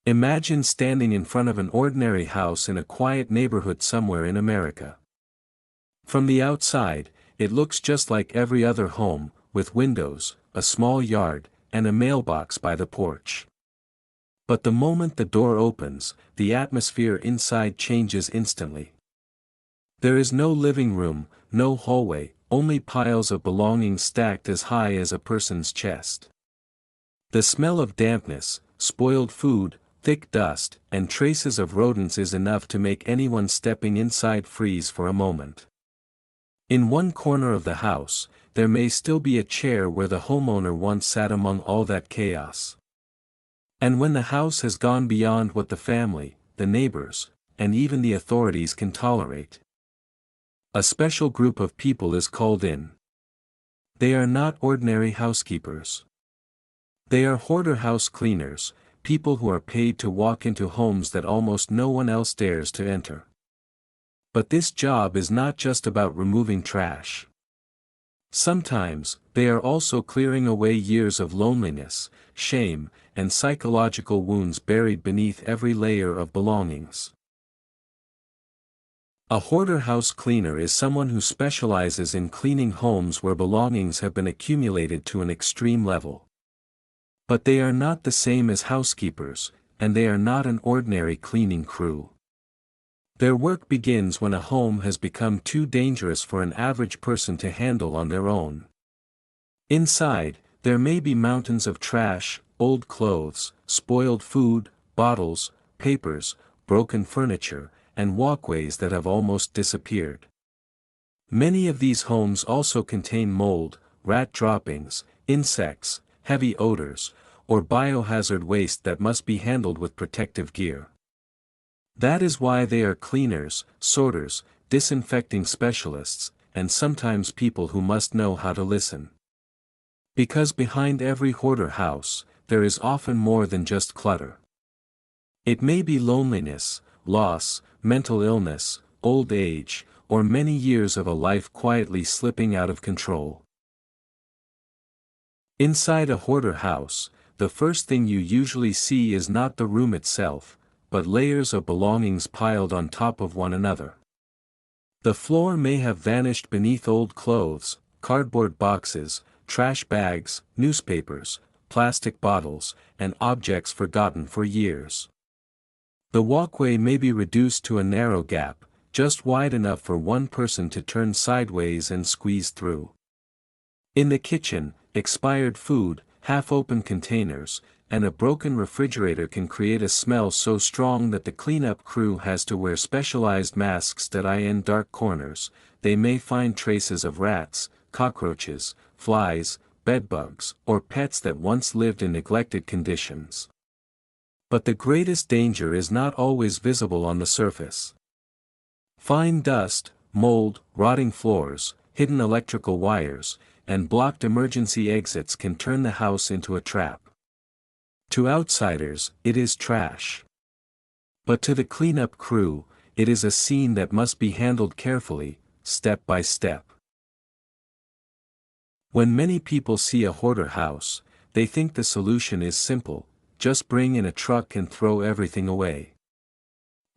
Imagine standing in front of an ordinary house in a quiet neighborhood somewhere in America. From the outside, it looks just like every other home, with windows, a small yard, and a mailbox by the porch. But the moment the door opens, the atmosphere inside changes instantly. There is no living room, no hallway, only piles of belongings stacked as high as a person's chest. The smell of dampness, spoiled food, thick dust, and traces of rodents is enough to make anyone stepping inside freeze for a moment. In one corner of the house, there may still be a chair where the homeowner once sat among all that chaos. And when the house has gone beyond what the family, the neighbors, and even the authorities can tolerate, a special group of people is called in. They are not ordinary housekeepers. They are hoarder house cleaners, people who are paid to walk into homes that almost no one else dares to enter. But this job is not just about removing trash. Sometimes, they are also clearing away years of loneliness, shame, and psychological wounds buried beneath every layer of belongings. A hoarder house cleaner is someone who specializes in cleaning homes where belongings have been accumulated to an extreme level. But they are not the same as housekeepers, and they are not an ordinary cleaning crew. Their work begins when a home has become too dangerous for an average person to handle on their own. Inside, there may be mountains of trash, old clothes, spoiled food, bottles, papers, broken furniture, and walkways that have almost disappeared. Many of these homes also contain mold, rat droppings, insects, heavy odors, or biohazard waste that must be handled with protective gear. That is why they are cleaners, sorters, disinfecting specialists, and sometimes people who must know how to listen. Because behind every hoarder house, there is often more than just clutter. It may be loneliness, loss, mental illness, old age, or many years of a life quietly slipping out of control. Inside a hoarder house, the first thing you usually see is not the room itself, but layers of belongings piled on top of one another. The floor may have vanished beneath old clothes, cardboard boxes, trash bags, newspapers, plastic bottles, and objects forgotten for years. The walkway may be reduced to a narrow gap, just wide enough for one person to turn sideways and squeeze through. In the kitchen, expired food, half-open containers, and a broken refrigerator can create a smell so strong that the cleanup crew has to wear specialized masks that in dark corners. They may find traces of rats, cockroaches, flies, bedbugs, or pets that once lived in neglected conditions. But the greatest danger is not always visible on the surface. Fine dust, mold, rotting floors, hidden electrical wires, and blocked emergency exits can turn the house into a trap. To outsiders, it is trash. But to the cleanup crew, it is a scene that must be handled carefully, step by step. When many people see a hoarder house, they think the solution is simple: just bring in a truck and throw everything away.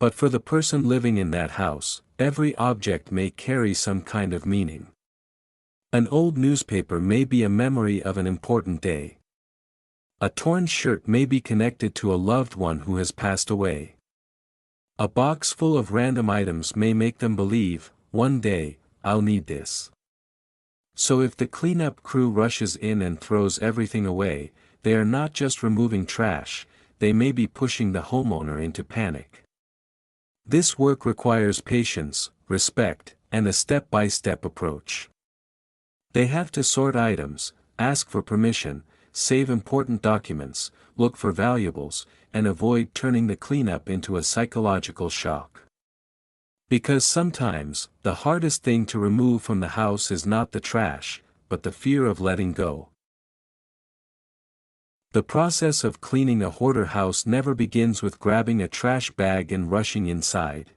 But for the person living in that house, every object may carry some kind of meaning. An old newspaper may be a memory of an important day. A torn shirt may be connected to a loved one who has passed away. A box full of random items may make them believe, one day, I'll need this. So if the cleanup crew rushes in and throws everything away, they are not just removing trash, they may be pushing the homeowner into panic. This work requires patience, respect, and a step-by-step approach. They have to sort items, ask for permission, save important documents, look for valuables, and avoid turning the cleanup into a psychological shock. Because sometimes, the hardest thing to remove from the house is not the trash, but the fear of letting go. The process of cleaning a hoarder house never begins with grabbing a trash bag and rushing inside.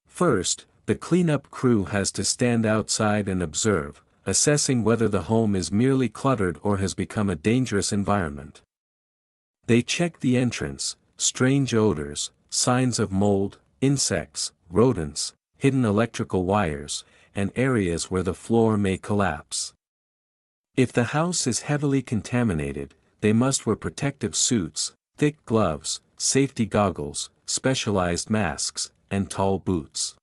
First, the cleanup crew has to stand outside and observe, assessing whether the home is merely cluttered or has become a dangerous environment. They check the entrance, strange odors, signs of mold, insects, rodents, hidden electrical wires, and areas where the floor may collapse. If the house is heavily contaminated, they must wear protective suits, thick gloves, safety goggles, specialized masks, and tall boots.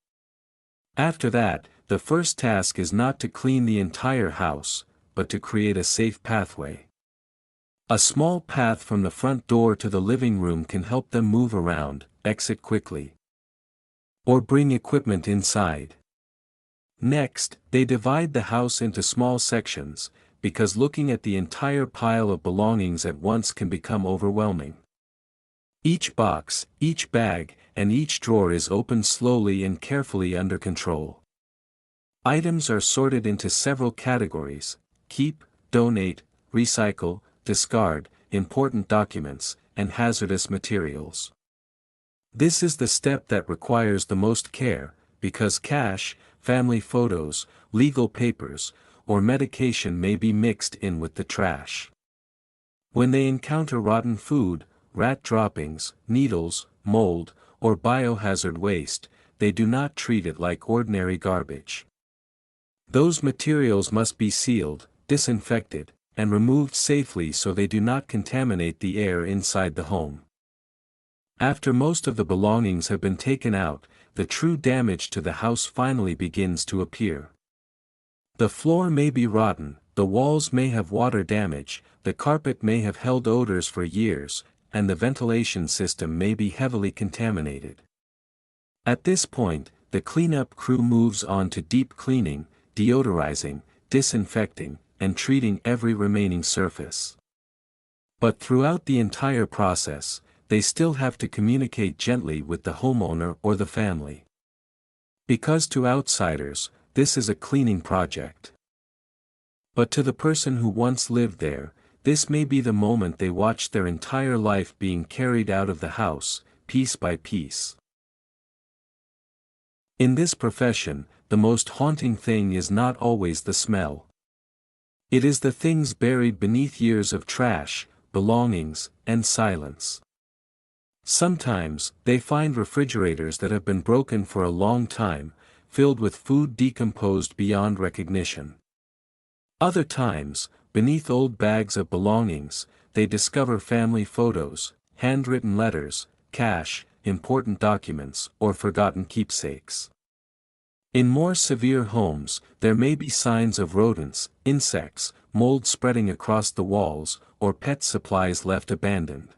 After that, the first task is not to clean the entire house, but to create a safe pathway. A small path from the front door to the living room can help them move around, exit quickly, or bring equipment inside. Next, they divide the house into small sections, because looking at the entire pile of belongings at once can become overwhelming. Each box, each bag, and each drawer is opened slowly and carefully under control. Items are sorted into several categories: keep, donate, recycle, discard, important documents, and hazardous materials. This is the step that requires the most care, because cash, family photos, legal papers, or medication may be mixed in with the trash. When they encounter rotten food, rat droppings, needles, mold, or biohazard waste, they do not treat it like ordinary garbage. Those materials must be sealed, disinfected, and removed safely so they do not contaminate the air inside the home. After most of the belongings have been taken out, the true damage to the house finally begins to appear. The floor may be rotten, the walls may have water damage, the carpet may have held odors for years, and the ventilation system may be heavily contaminated. At this point, the cleanup crew moves on to deep cleaning, deodorizing, disinfecting, and treating every remaining surface. But throughout the entire process, they still have to communicate gently with the homeowner or the family. Because to outsiders, this is a cleaning project. But to the person who once lived there, this may be the moment they watch their entire life being carried out of the house, piece by piece. In this profession, the most haunting thing is not always the smell. It is the things buried beneath years of trash, belongings, and silence. Sometimes, they find refrigerators that have been broken for a long time, filled with food decomposed beyond recognition. Other times, beneath old bags of belongings, they discover family photos, handwritten letters, cash, important documents, or forgotten keepsakes. In more severe homes, there may be signs of rodents, insects, mold spreading across the walls, or pet supplies left abandoned.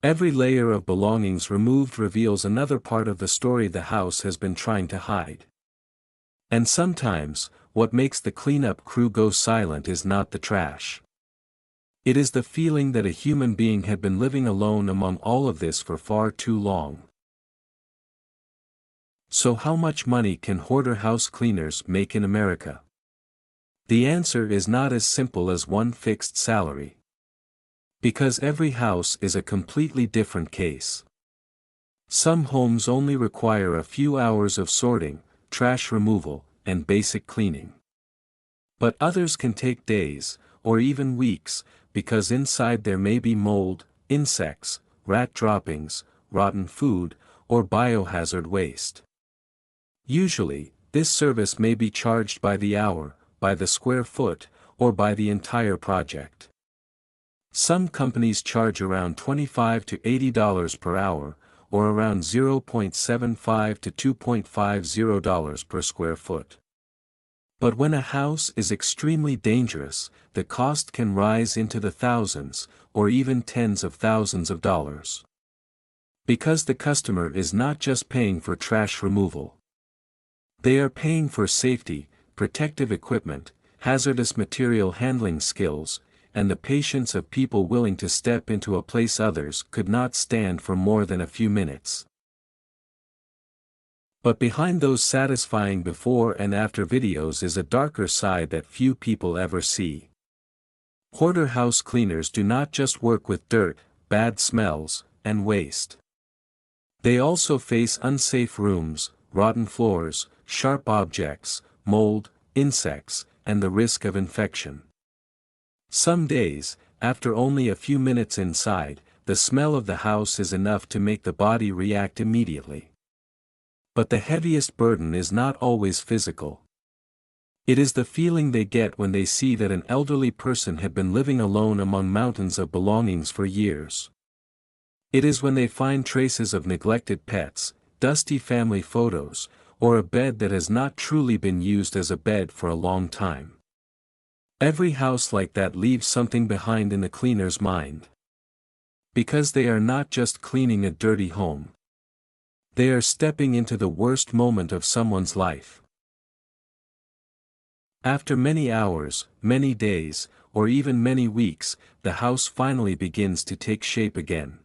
Every layer of belongings removed reveals another part of the story the house has been trying to hide. And sometimes, what makes the cleanup crew go silent is not the trash. It is the feeling that a human being had been living alone among all of this for far too long. So how much money can hoarder house cleaners make in America? The answer is not as simple as one fixed salary. Because every house is a completely different case. Some homes only require a few hours of sorting, trash removal, and basic cleaning. But others can take days, or even weeks, because inside there may be mold, insects, rat droppings, rotten food, or biohazard waste. Usually, this service may be charged by the hour, by the square foot, or by the entire project. Some companies charge around $25 to $80 per hour, or around $0.75 to $2.50 per square foot. But when a house is extremely dangerous, the cost can rise into the thousands, or even tens of thousands of dollars. Because the customer is not just paying for trash removal. They are paying for safety, protective equipment, hazardous material handling skills, and the patience of people willing to step into a place others could not stand for more than a few minutes. But behind those satisfying before and after videos is a darker side that few people ever see. Hoarder house cleaners do not just work with dirt, bad smells, and waste. They also face unsafe rooms, rotten floors, sharp objects, mold, insects, and the risk of infection. Some days, after only a few minutes inside, the smell of the house is enough to make the body react immediately. But the heaviest burden is not always physical. It is the feeling they get when they see that an elderly person had been living alone among mountains of belongings for years. It is when they find traces of neglected pets, dusty family photos, or a bed that has not truly been used as a bed for a long time. Every house like that leaves something behind in the cleaner's mind. Because they are not just cleaning a dirty home. They are stepping into the worst moment of someone's life. After many hours, many days, or even many weeks, the house finally begins to take shape again.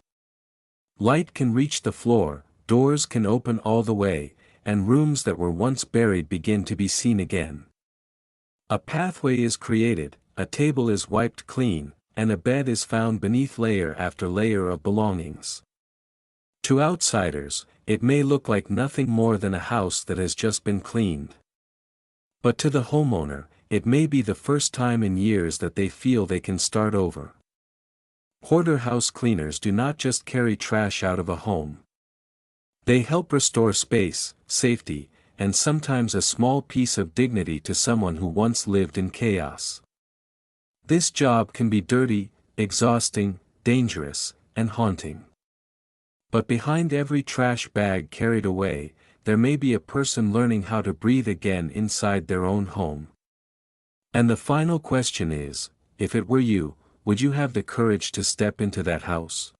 Light can reach the floor, doors can open all the way, and rooms that were once buried begin to be seen again. A pathway is created, a table is wiped clean, and a bed is found beneath layer after layer of belongings. To outsiders, it may look like nothing more than a house that has just been cleaned. But to the homeowner, it may be the first time in years that they feel they can start over. Hoarder house cleaners do not just carry trash out of a home. They help restore space, safety, and sometimes a small piece of dignity to someone who once lived in chaos. This job can be dirty, exhausting, dangerous, and haunting. But behind every trash bag carried away, there may be a person learning how to breathe again inside their own home. And the final question is, if it were you, would you have the courage to step into that house?